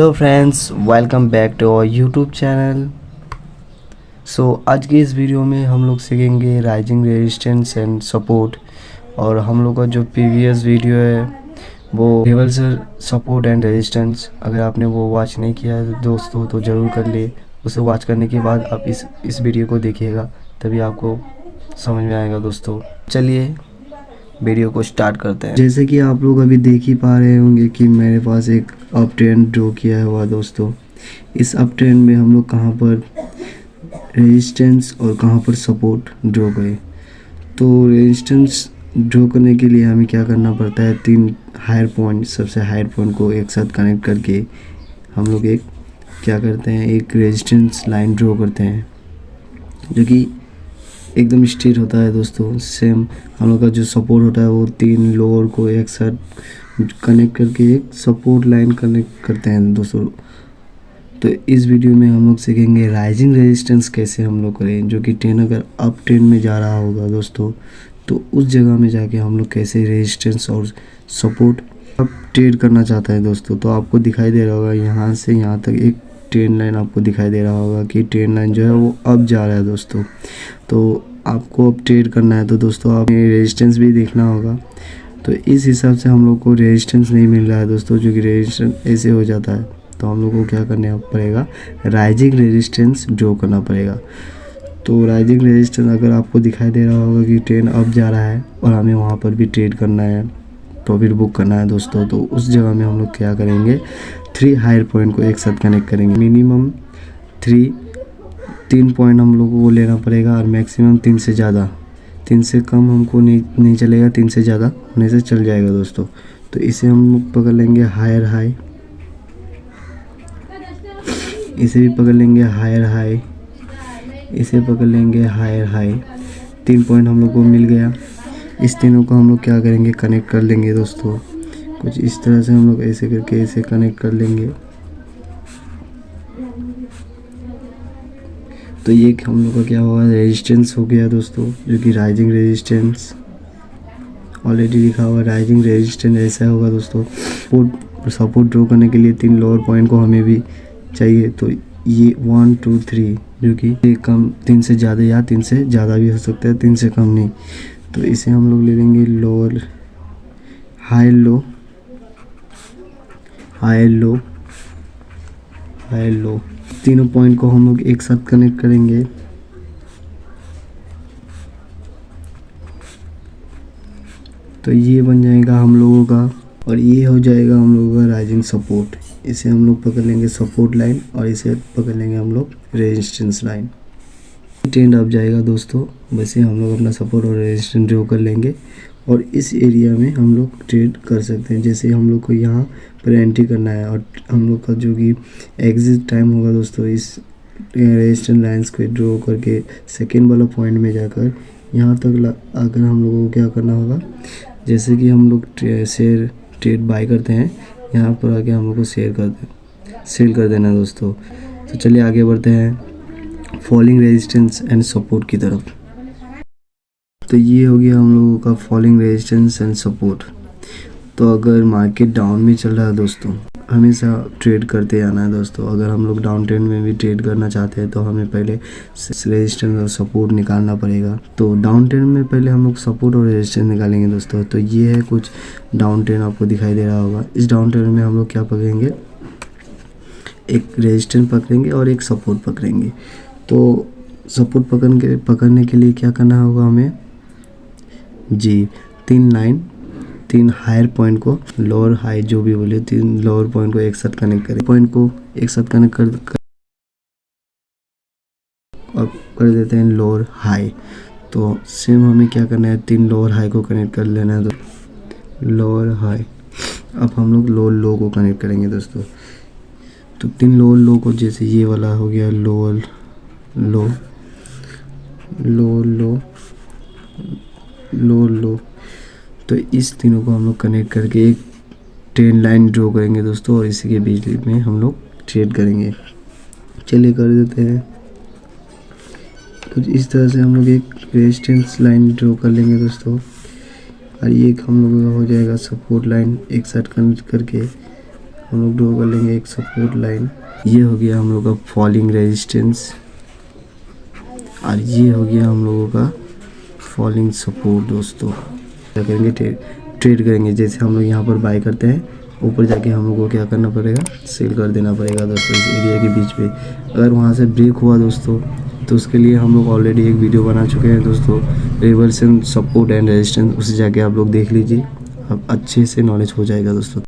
Hello friends, welcome back to our YouTube channel. आज की इस वीडियो में हम लोग सीखेंगे राइजिंग रेजिस्टेंस एंड सपोर्ट। और हम लोग का जो प्रीवियस वीडियो है वो रिवर्सल सपोर्ट एंड रेजिस्टेंस, अगर आपने वो वॉच नहीं किया है दोस्तों तो ज़रूर कर ले। उसे वॉच करने के बाद आप इस वीडियो को देखिएगा, तभी आपको समझ में आएगा दोस्तों। चलिए वीडियो को स्टार्ट करते हैं। जैसे कि आप लोग अभी देख ही पा रहे होंगे कि मेरे पास एक अप ट्रेंड ड्रॉ किया हुआ दोस्तों। इस अप ट्रेंड में हम लोग कहाँ पर रेजिस्टेंस और कहाँ पर सपोर्ट ड्रॉ करें। तो रेजिस्टेंस ड्रॉ करने के लिए हमें क्या करना पड़ता है, 3 हायर पॉइंट, सबसे हायर पॉइंट को एक साथ कनेक्ट करके हम लोग एक क्या करते हैं, एक रेजिस्टेंस लाइन ड्रॉ करते हैं जो कि एकदम स्ट्रेट होता है दोस्तों। सेम हम लोग का जो सपोर्ट होता है वो 3 लोअर को एक साथ कनेक्ट करके एक सपोर्ट लाइन कनेक्ट करते हैं दोस्तों। तो इस वीडियो में हम लोग सीखेंगे राइजिंग रेजिस्टेंस कैसे हम लोग करें, जो कि ट्रेन अगर अप ट्रेंड में जा रहा होगा दोस्तों तो उस जगह में जाके हम लोग कैसे रेजिस्टेंस और सपोर्ट अब ट्रेड करना चाहता है दोस्तों। तो आपको दिखाई दे रहा होगा यहाँ से यहाँ तक एक ट्रेन लाइन आपको दिखाई दे रहा होगा कि ट्रेन लाइन जो है वो अब जा रहा है दोस्तों। तो आपको अब ट्रेड करना है तो दोस्तों आप रेजिस्टेंस भी देखना होगा। तो इस हिसाब से हम लोग को रेजिस्टेंस नहीं मिल रहा है दोस्तों, जो कि रेजिस्टेंस ऐसे हो जाता है। तो हम लोग को क्या करना पड़ेगा, राइजिंग रेजिस्टेंस ड्रॉ करना पड़ेगा। तो राइजिंग रेजिस्टेंस अगर आपको दिखाई दे रहा होगा कि ट्रेन अब जा रहा है और हमें वहाँ पर भी ट्रेड करना है, प्रॉफिट बुक करना है दोस्तों, तो उस जगह में हम लोग क्या करेंगे, 3 हायर पॉइंट को एक साथ कनेक्ट करेंगे। मिनिमम 3 पॉइंट हम लोगों को लेना पड़ेगा और मैक्सिमम 3 से ज़्यादा। 3 से कम हमको नहीं चलेगा, 3 से ज़्यादा होने से चल जाएगा दोस्तों। तो इसे हम लोग पकड़ लेंगे हायर हाई, इसे भी पकड़ लेंगे हायर हाई, इसे पकड़ लेंगे हायर हाई। 3 पॉइंट हम लोग को मिल गया। इस तीनों को हम लोग क्या करेंगे, कनेक्ट कर लेंगे दोस्तों। कुछ इस तरह से हम लोग ऐसे करके इसे कनेक्ट कर लेंगे। तो ये हम लोग का क्या हुआ, रेजिस्टेंस हो गया दोस्तों, जो कि राइजिंग रेजिस्टेंस ऑलरेडी लिखा हुआ। राइजिंग रेजिस्टेंस ऐसा होगा दोस्तों। सपोर्ट ड्रॉ करने के लिए 3 लोअर पॉइंट को हमें भी चाहिए। तो ये 1 2 3 जो कि कम 3 से ज़्यादा या 3 से ज़्यादा भी हो सकता है, 3 से कम नहीं। तो इसे हम लोग ले लेंगे lower high low high low high low. तीनों पॉइंट को हम लोग एक साथ कनेक्ट करेंगे। तो ये बन जाएगा हम लोगों का, और ये हो जाएगा हम लोगों का राइजिंग सपोर्ट। इसे हम लोग पकड़ लेंगे सपोर्ट लाइन और इसे पकड़ लेंगे हम लोग रेजिस्टेंस लाइन। ट्रेंड अप जाएगा दोस्तों, वैसे हम लोग अपना सपोर्ट और रेजिस्टेंस ड्रॉ कर लेंगे और इस एरिया में हम लोग ट्रेड कर सकते हैं। जैसे हम लोग को यहाँ पर एंट्री करना है और हम लोग का जो कि एग्जिट टाइम होगा दोस्तों, इस रेजिस्टेंस लाइंस को ड्रॉ करके सेकेंड वाला पॉइंट में जाकर यहाँ तक आकर हम लोगों को क्या करना होगा, जैसे कि हम लोग शेयर ट्रेड बाय करते हैं, यहाँ पर आके हम लोग को सेल कर देना दोस्तों। तो चलिए आगे बढ़ते हैं फॉलिंग रेजिस्टेंस एंड सपोर्ट की तरफ। तो ये हो गया हम लोगों का फॉलिंग रेजिस्टेंस एंड सपोर्ट। तो अगर मार्केट डाउन में चल रहा है दोस्तों, हमेशा ट्रेड करते जाना है दोस्तों। अगर हम लोग डाउन ट्रेंड में भी ट्रेड करना चाहते हैं तो हमें पहले रेजिस्टेंस और सपोर्ट निकालना पड़ेगा। तो डाउन ट्रेंड में पहले हम लोग सपोर्ट और रेजिस्टेंस निकालेंगे दोस्तों। तो ये है कुछ डाउन ट्रेंड आपको दिखाई दे रहा होगा। इस डाउन ट्रेंड में हम लोग क्या पकड़ेंगे, एक रेजिस्टेंस पकड़ेंगे और एक सपोर्ट पकड़ेंगे। तो सपोर्ट पकड़ने के लिए क्या करना होगा हमें जी, 3 हायर पॉइंट को, लोअर हाई जो भी बोले, 3 लोअर पॉइंट को एक साथ कनेक्ट करें। पॉइंट को एक साथ कनेक्ट कर देते हैं लोअर हाई। तो सेम हमें क्या करना है, 3 लोअर हाई को कनेक्ट कर लेना है। तो लोअर हाई, अब हम लोग लोअर लो को कनेक्ट करेंगे दोस्तों। तो 3 लोअर लो को, जैसे ये वाला हो गया लोअर लो लो लो लो लो। तो इस तीनों को हम लोग कनेक्ट करके एक ट्रेन लाइन ड्रॉ करेंगे दोस्तों, और इसी के बीच में हम लोग ट्रेड करेंगे। चलिए कर देते हैं। कुछ इस तरह से हम लोग एक रेजिस्टेंस लाइन ड्रॉ कर लेंगे दोस्तों, और ये हम लोगों का हो जाएगा सपोर्ट लाइन एक साथ कनेक्ट करके हम लोग ड्रॉ कर लेंगे एक सपोर्ट लाइन। ये हो गया हम लोग का फॉलिंग रेजिस्टेंस और ये हो गया हम लोगों का फॉलिंग सपोर्ट। दोस्तों क्या करेंगे, ट्रेड करेंगे। जैसे हम लोग यहाँ पर बाय करते हैं, ऊपर जाके हम लोग को क्या करना पड़ेगा, सेल कर देना पड़ेगा दोस्तों इस एरिया के बीच पे। अगर वहाँ से ब्रेक हुआ दोस्तों, तो उसके लिए हम लोग ऑलरेडी एक वीडियो बना चुके हैं दोस्तों, रिवर्सल सपोर्ट एंड रेजिस्टेंस। उसे जाके आप लोग देख लीजिए, अब अच्छे से नॉलेज हो जाएगा दोस्तों।